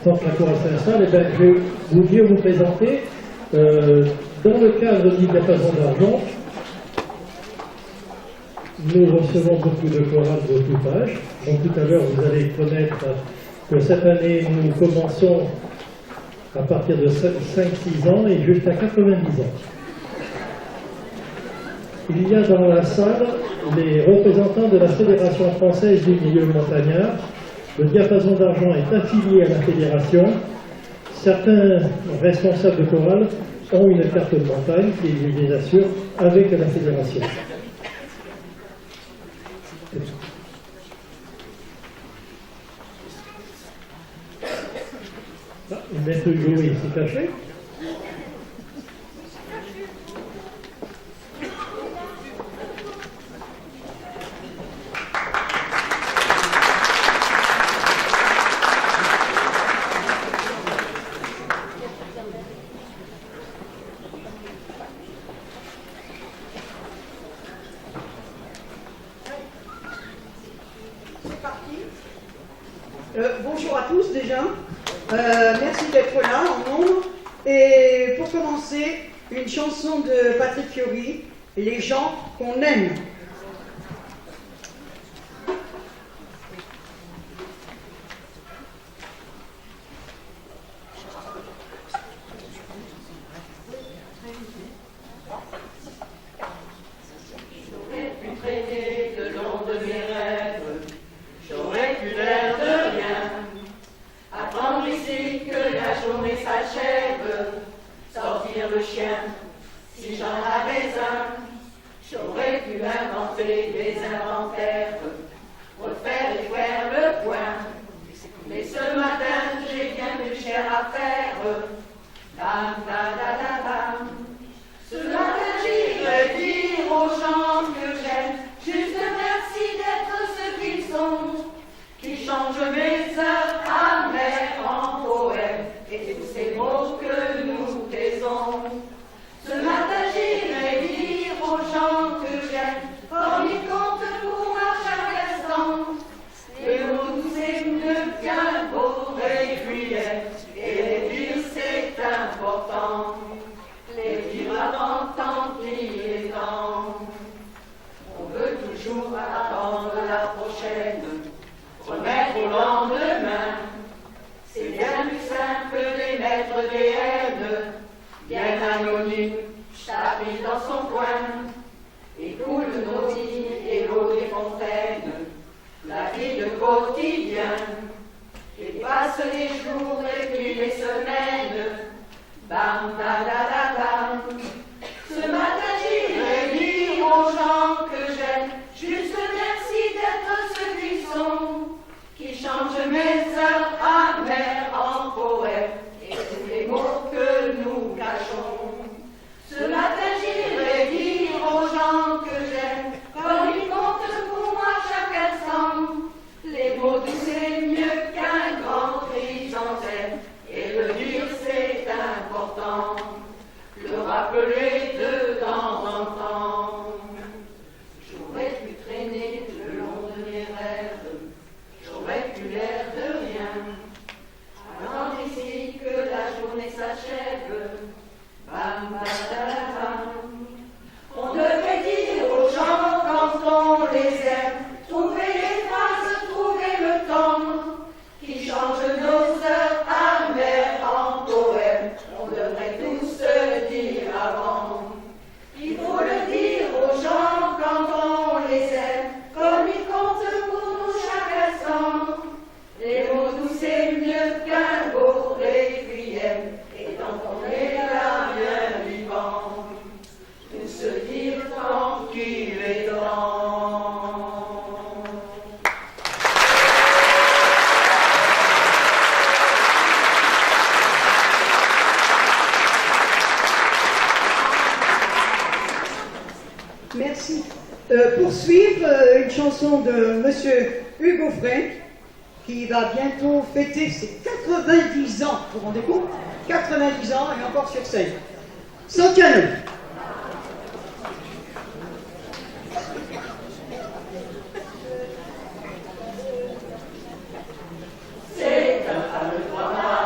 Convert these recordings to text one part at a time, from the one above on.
tant que la chorale s'installe, je vais vous présenter, dans le cadre du diapason d'argent, nous recevons beaucoup de chorales de tout âge. Donc tout à l'heure, vous allez connaître que cette année, nous commençons à partir de 5-6 ans et jusqu'à 90 ans. Il y a dans la salle les représentants de la Fédération française du milieu montagnard. Le diapason d'argent est affilié à la fédération. Certains responsables de chorale ont une carte de montagne qui les assure avec la fédération. Maître Hugo est ici caché. C'est parti. Bonjour à tous déjà. Merci d'être là en nombre. Et pour commencer, une chanson de Patrick Fiori, Les gens qu'on aime. J'aurais pu traîner le long de mes rêves, j'aurais pu l'air de rien. Attendre ici que la journée s'achève, sortir le chien, si j'en avais un. J'aurais pu inventer des inventaires, refaire et faire le point. Mais ce matin, j'ai bien plus cher à faire. Bam, bam, bam, bam, bam. Ce matin, j'irai dire aux gens que j'aime, juste merci d'être ce qu'ils sont, qui changent mes heures amères en poèmes et tous ces mots que nous taisons. Ce matin, j'irai dire aux gens que j'aime, comme ils comptent pour moi chaque instant. Les mots doux et mieux qu'un beau régulier, et les dire c'est important. Les vivre avant tant qu'il est temps. On veut toujours attendre la prochaine, remettre au lendemain. C'est bien plus simple d'émettre des haines, bien anonyme, chacun dans son coin. Et coule nos vignes et l'eau des fontaines, la vie de quotidien. Et passe les jours et puis les semaines. Bam, bam, bam, bam. Ce matin, j'irai dire aux gens que j'aime, juste merci d'être ceux qu'ils sont, qui changent mes heures amères en poèmes et tous les mots que nous cachons. Ce matin, j'irai dire aux gens que j'aime, comme ils comptent pour moi chaque instant. Les mots doux, c'est mieux qu'un grand chrysanthème, et le dire, c'est important. Le rappeler de temps en temps. J'aurais pu traîner le long de mes rêves, j'aurais pu l'air de rien. Attendre ici que la journée s'achève. Bam, bam, bam, bam. On devrait dire aux gens quand on les aime, trouver les phrases, trouver le temps, qui changent nos heures amères en poèmes. On devrait tous se dire avant. Il faut le dire aux gens quand on les aime, comme ils comptent pour nous chaque instant. Les mots doux, c'est mieux qu'un beau requiem, et tant qu'on est là bien vivant, tout se dire tant qu'il est temps. Merci. Poursuivre une chanson de Monsieur Hugo Frey, qui va bientôt fêter ses 90 ans. Vous vous rendez compte? 90 ans et encore sur scène. Santiano. C'est un fameux 3 mars.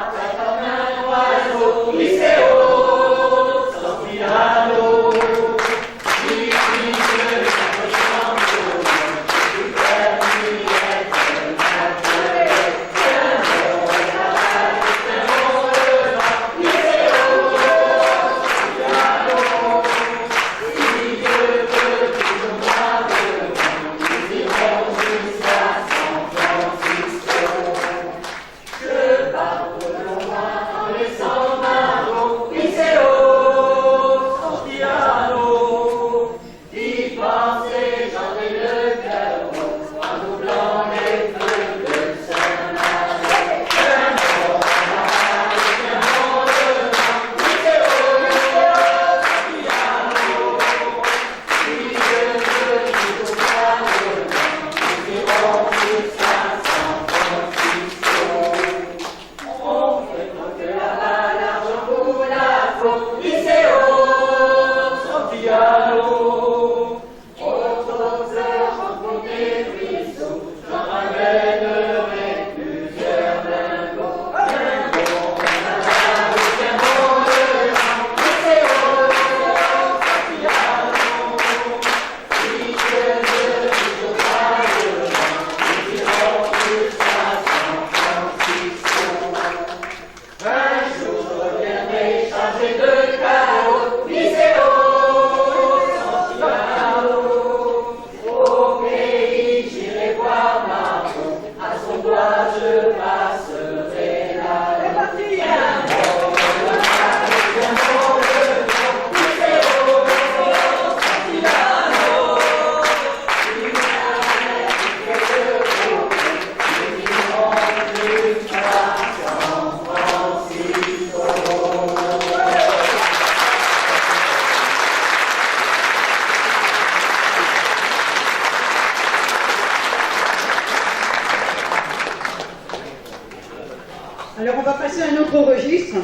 Alors on va passer à un autre registre.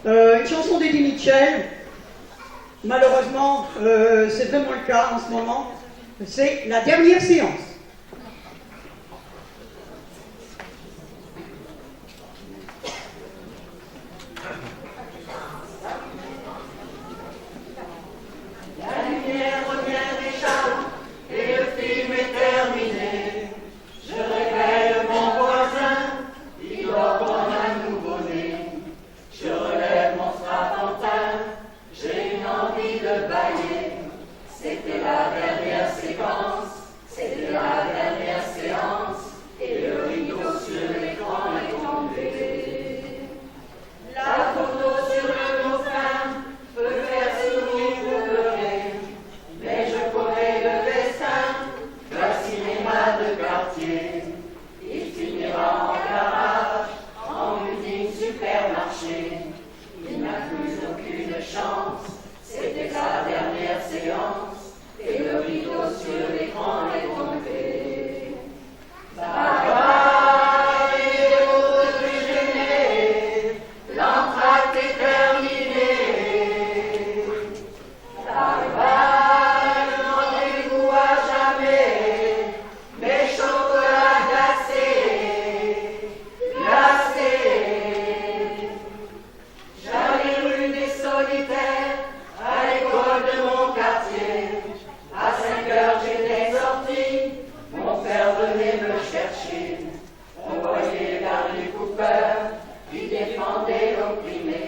Une chanson d'Eddie Mitchell. Malheureusement, c'est vraiment le cas en ce moment. C'est La dernière séance. La lumière revient déjà et le film est terminé. Je réveille mon voisin, il dort comme un nouveau-né. Je relève mon strapontin, j'ai une envie de bailler. C'était la dernière séquence, c'était la dernière séance, et le rideau sur l'écran est tombé. La photo sur le dauphin peut faire sourire ou pleurer, mais je connais le destin d'un cinéma de quartier. Il finira en garage, en meeting supermarché. Il n'a plus aucune chance, c'était sa dernière séance, et le rideau sur l'écran est tombé. Bye bye, heureux déjeuner, l'entracte est terminé. Bye bye, rendez-vous à jamais, mes chocolats glacés, glacés. J'allais rue des Solitaires, à l'école de mon quartier. À 5 heures j'étais sorti, mon père venait me chercher. On voyait Gary Cooper, qui défendait l'opprimé.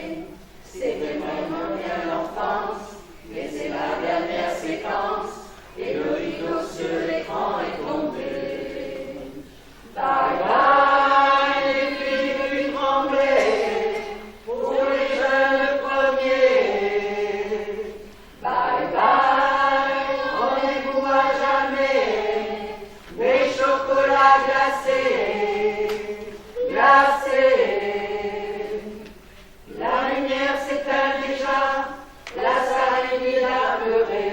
C'était vraiment bien l'enfance, mais c'est la dernière séquence, et le rideau sur l'écran est tombé. Bye bye, les filles du tremblé, pour les jeunes premiers. Bye bye, rendez-vous à jamais, mes chocolats glacés, glacés. La lumière s'éteint déjà, la salle est mise à pleurer.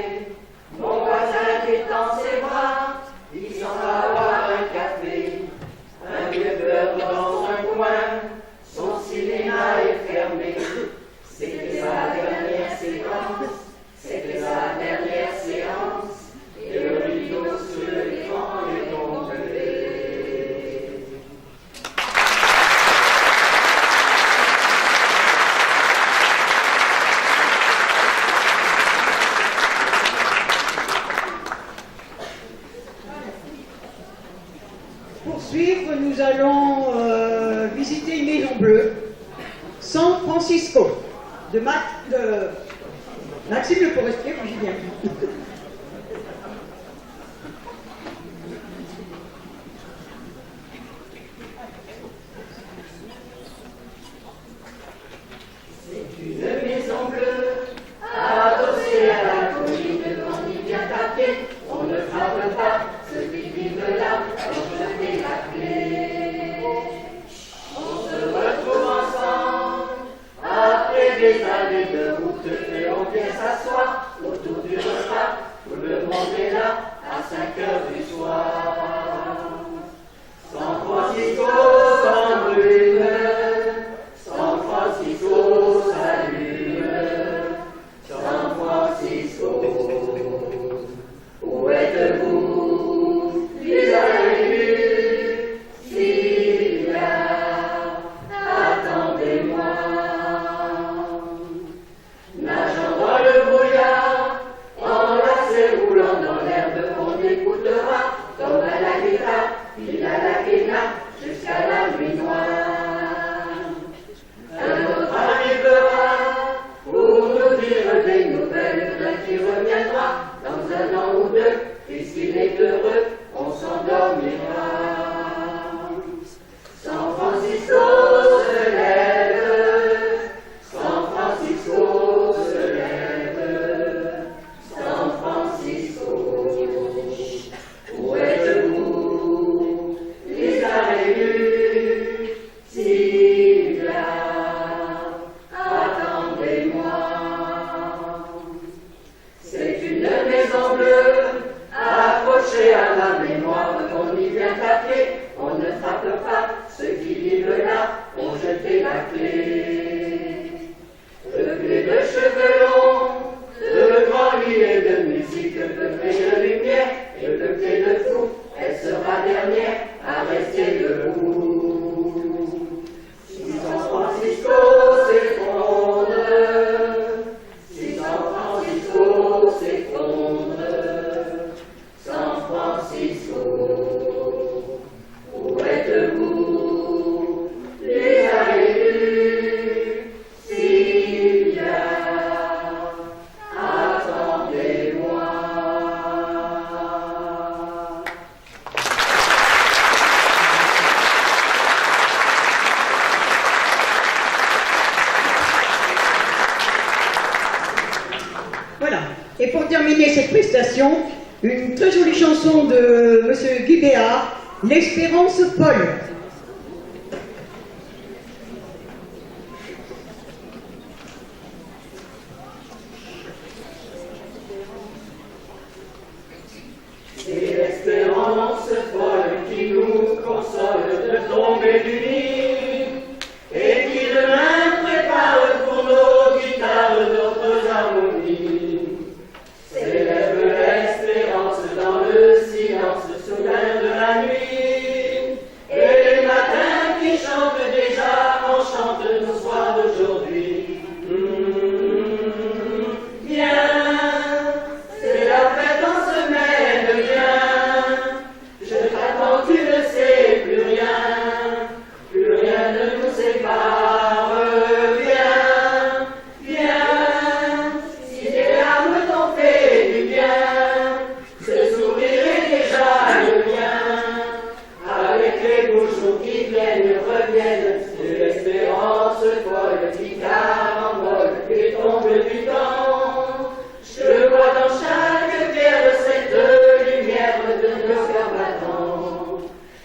Mon voisin détend ses bras, il s'en va boire un café. Un vieux beurre dans un coin, son cinéma est fermé. C'était sa dernière séquence, c'était sa dernière séance, et le rideau sur l'écran est tombé. Pour suivre, nous allons visiter une maison bleue, San Francisco, de Maxime Le Forestier, moi j'y viens. C'est une maison bleue, adossée à la colline, on y vient taper, on ne frappe pas, ceux qui vivent là, ont jeté la clé. On se retrouve ensemble, après des années de route, et on vient s'asseoir autour du repas, tout le monde est là, à 5 heures du soir. San Francisco s'embrune, San Francisco s'allume, San Francisco. Où êtes-vous, Sylvia, Sylvia, attendez-moi. Nageant dans le brouillard, enlacé roulant dans l'herbe, on écoutera comme à la guitare, il a la guitare jusqu'à la nuit noire. Un autre arrivera pour nous dire des nouvelles d'un qui reviendra dans un an ou deux, puisqu'il est heureux, on s'endormira. San Francisco se lève, San Francisco se lève, San Francisco. Où êtes-vous, Lisa Rélu, Sylvia, attendez-moi. C'est une maison bleue, accrochée à ma mémoire, on y vient taper, on ne frappe pas, ceux qui vivent là, on jette cette prestation une très jolie chanson de M. Guy Béard, L'Espérance folle. C'est l'espérance folle qui nous console de tomber du lit et qui demain prépare pour nos guitares d'autres harmonies. S'élève l'espérance dans le silence soudain de la nuit et les matins qui chantent déjà enchantent nos soirs d'aujourd'hui. Viens, c'est la fête en semaine, viens, je t'attends, tu ne sais plus rien ne nous sépare. Viens, viens, si tes larmes t'ont fait du bien, ce sourire est déjà le mien. Avec les beaux jours qui viennent, reviennent, c'est l'espérance folle qui carambole et tombe du temps. Je vois dans chaque pierre cette lumière de nos cœurs battants.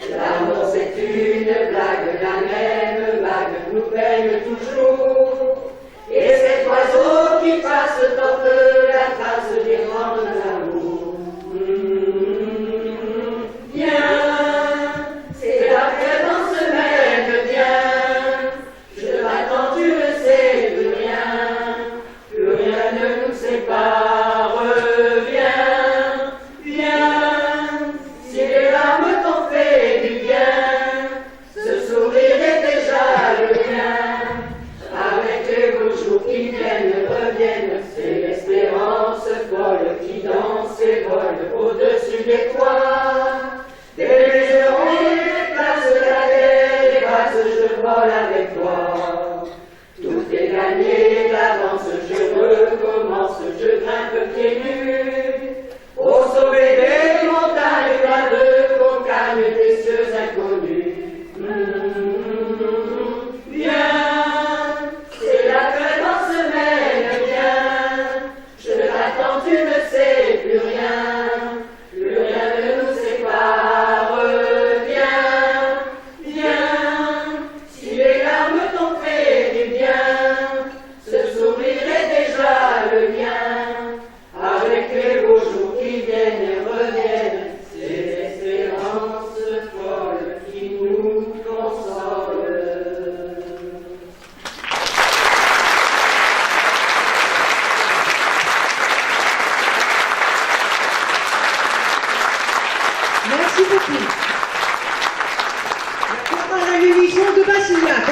L'amour c'est une blague, la même vague nous baigne toujours. Et cet oiseau qui passe porte la trace des grands amours. Viens, c'est la fête en semaine, viens. Je m'attends, tu ne sais plus rien ne nous sépare. Viens, viens, si les larmes t'ont fait du bien, ce sourire est déjà le mien. Avec les beaux jours qui viennent, reviennent, c'est l'espérance folle qui danse et vole au-dessus des toits. Des maisons et des places, la terre, des vases, je vole avec toi. Tout est gagné d'avance, je recommence, je grimpe pieds nus. Au sommet des montagnes, loin de Cocagne, des cieux inconnus. Viens, c'est la fête en semaine, viens. Je t'attends, tu ne sais plus rien ne nous sépare. Viens, viens, si les larmes t'ont fait du bien, ce sourire est déjà le mien. Avec les beaux jours qui viennent et reviennent, c'est l'espérance folle qui nous console. Merci beaucoup. La chorale à l'unisson de Bassignac.